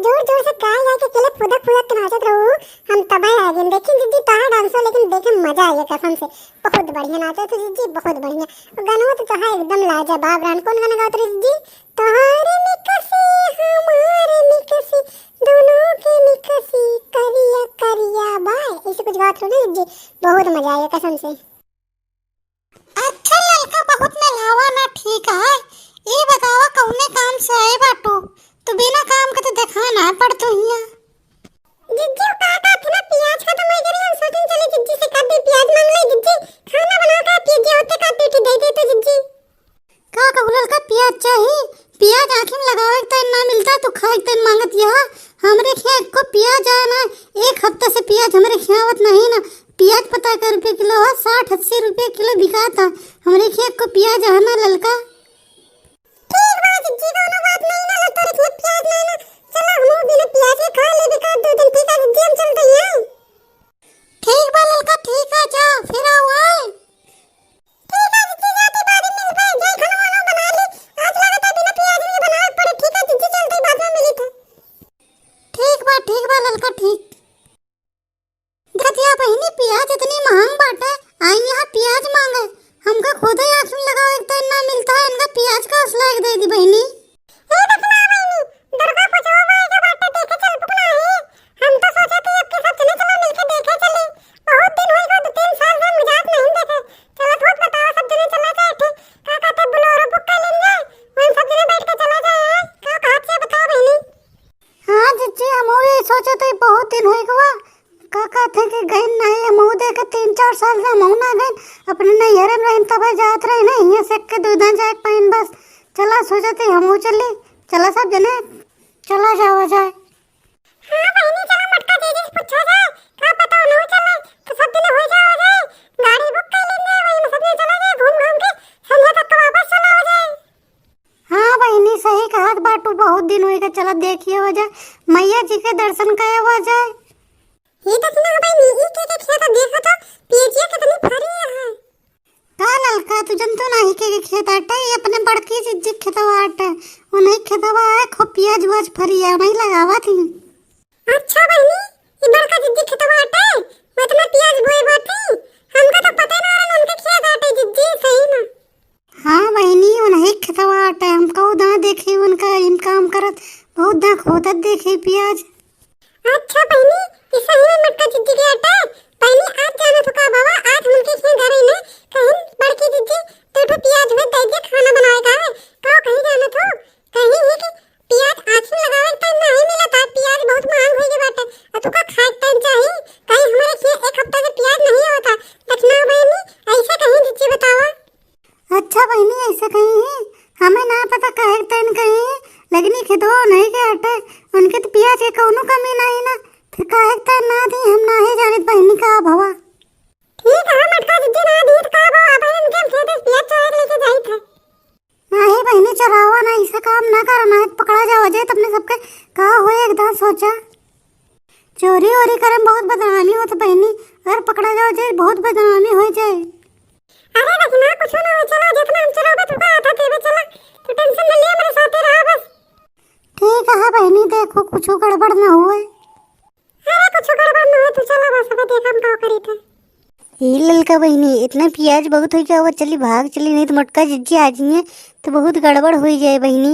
जोर जोर से गाय गाय के केले फुदक फुदक के नाचत रहू। हम तबाह आ गए। देखी जिद्दी तोहार डांस हो, लेकिन देखे मजा आ गया कसम से। बहुत बढ़िया नाचे तू जिद्दी, बहुत बढ़िया। और गाना तो तोहार एकदम लाजवाब। रान कौन गाना गावत रही जिद्दी? तोहारे निकसी हमारे निकसी दोनों के निकसी करिया करिया बाय, ऐसे कुछ गावत रही जिद्दी। बहुत मजा आया कसम से। अच्छा ललका बहुत नलावा ना ठीक है। ये बतावा कौने काम से आए बाटू? तू बिना काम के तो देखा ना पड़तो हिया। जिज्जी का थे ना प्याज का, तो मैं करी हम सोचन चले जिज्जी से कभी प्याज मांग ले। जिज्जी खाना बना के पिज्जे होते का पीटी दे दे तो जिज्जी का कहूलल का प्याज चाहिए? प्याज आँखें में लगावे के तन ना मिलता तो खाए के तन मांगत यहा। हमरे खेत को प्याज आया ना, एक हफ्ता से प्याज हमरे खियावत नहीं ना। प्याज पता कर रुपये किलो है, 60-80 रुपये किलो बिकाता। हमरे खेत को प्याज है ना ललका। ठीक बा जिज्जी, कोनो बात नहीं ना। तोरे खेत प्याज ना ना, चलो हम बिना प्याज के खा ले बिका 2 दिन। ठीक है जिज्जी, हम चलते हैं। ठीक बा ललका, ठीक है जा फिर आओ आए। ठीक है जिज्जी, जाती बारी मिल पाए जाए खाना वाला बना ले। आज लगता बिना प्याज में बनाना पड़े। ठीक है जिज्जी, चलते बाद में मिली था। ठीक बा ललका ठीक। गतिया बहिनी प्याज इतनी महंग बाटे, आई यहाँ प्याज मांगे। हमका खुद ही आँख में लगावे के तन ना मिलता है। इनका प्याज का असला दे दी बहिनी। ए दखना बहिनी, दुर्गा पूजा में के बाटे देखे चल पुकना है। हम तो सोचे थे आपके साथ चले चलो मिलके देखे चले। बहुत दिन हो गए, 2-3 साल से मजाक नहीं देखे। चलो खुद बताओ, सब जने चला जाए थे। का कहते बोलेरो बुक कर लेंगे, हम सब जने बैठ के चला जाए। का कहत से बताओ बहिनी। हाँ जिज्जी हम ये सोचे थे बहुत दिन हो गए। का कहते कि गए नहीं हम देखे 3-4 साल से हम ना गए। अपने नैहर में रहन तब जात रहे नहीं, ये से के दूधा जाए पाइन बस। चला सोचे थे हम चले, चला सब जने चला जावा जाए। हां बहिनी चला मटका दे पूछा जाए। का पता हो न चले तो सब दिन हो जाओ जाए। गाड़ी बुक कर लेंगे, वही में सब जने चला जाए घूम घाम के संध्या तक तो वापस चला हो जाए। हाँ बहिनी सही कहत बाटू, बहुत दिन हो गए। चला देखिए हो जाए, मैया जी के दर्शन करे हो जाए। ये देखना बहिनी, ई के खेत देखो तो पियजिया कितनी फरी है। का ललका तू जनतो नहीं के खेत आटे, ये अपने बड़की जिज्जी खेतवा आटे। वो नहीं खेतवा है खूब प्याज वाज फरी है, नहीं लगावा थी। अच्छा बहिनी, ई बड़का जिज्जी खेतवा आटे मैं इतना प्याज बोए बाटी। हमका तो पता ना रहा उनके खेत आटे जिज्जी सही ना। हाँ बहिनी वो नहीं खेतवा आटे, हमका उदा देखे उनका इन काम करत बहुत दा खोदत देखे प्याज। अच्छा बहिनी, ई सही में मटका जिज्जी के आटे। बहिनी आज जाना तो का बाबा, आज उनके खेत घरे में कहीं बड़की जिज्जी तो प्याज में दे दे खाना बनाएगा है। का कहीं जाना तो कहीं ये कि प्याज आँख में लगावे तो नहीं मिलता। प्याज बहुत महंग हो गई बाटे। और तू का खाए तन चाहिए कहीं हमारे खेत एक हफ्ता से प्याज नहीं होता। देखना बहिनी ऐसे कहीं जिज्जी बतावा। अच्छा बहिनी ऐसे कहीं है, हमें ना पता कहे तन कहीं लगनी खेतवा नहीं के आटे। उनके तो प्याज के कोनो कमी नहीं ना, फिर कहे तन ना दी हम ना ही जानित बहिनी का भवा। ठीक है मटका जिज्जी ना दी तो का बाबा बहन के खेत से प्याज चोर लेके जाई था। नहीं बहिनी चरावा ना, ऐसा काम ना करना है, पकड़ा जाओ जाए तुमने सबके कहा हुए एकदम सोचा। चोरी वोरी करे बहुत बदनामी हो तो बहिनी, अगर पकड़ा जाओ जाए बहुत बदनामी हो जाए। अरे देखना कुछ ना हो, चलो जितना हम चलोगे तो का आता तेरे चला तो टेंशन न ले, मेरे साथ रहा बस। ठीक है बहिनी, देखो कुछ गड़बड़ ना हुए। अरे कुछ गड़बड़ ना हो तो चलो बस अब देख हम का करी थे। ये ललका बहिनी इतना प्याज बहुत हो गया, चली भाग चली, नहीं तो मटका जिज्जी आ जाइए तो बहुत गड़बड़ हो जाए बहिनी।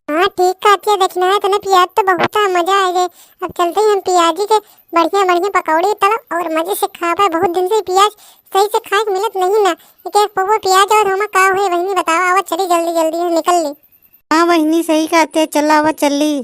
हाँ ठीक कहती है, देखना है तने प्याज तो बहुत मजा आ गए। अब चलते हैं हम प्याजी के बढ़िया बढ़िया पकौड़े तलब और मजे से खा पाए। बहुत दिन से प्याज सही से खाए मिलत नहीं ना। एक पौवा प्याज और हम का हुए बहिनी बताओ। आवा चली जल्दी जल्दी निकल ली। हाँ बहिनी सही कहते, चला आवा चली।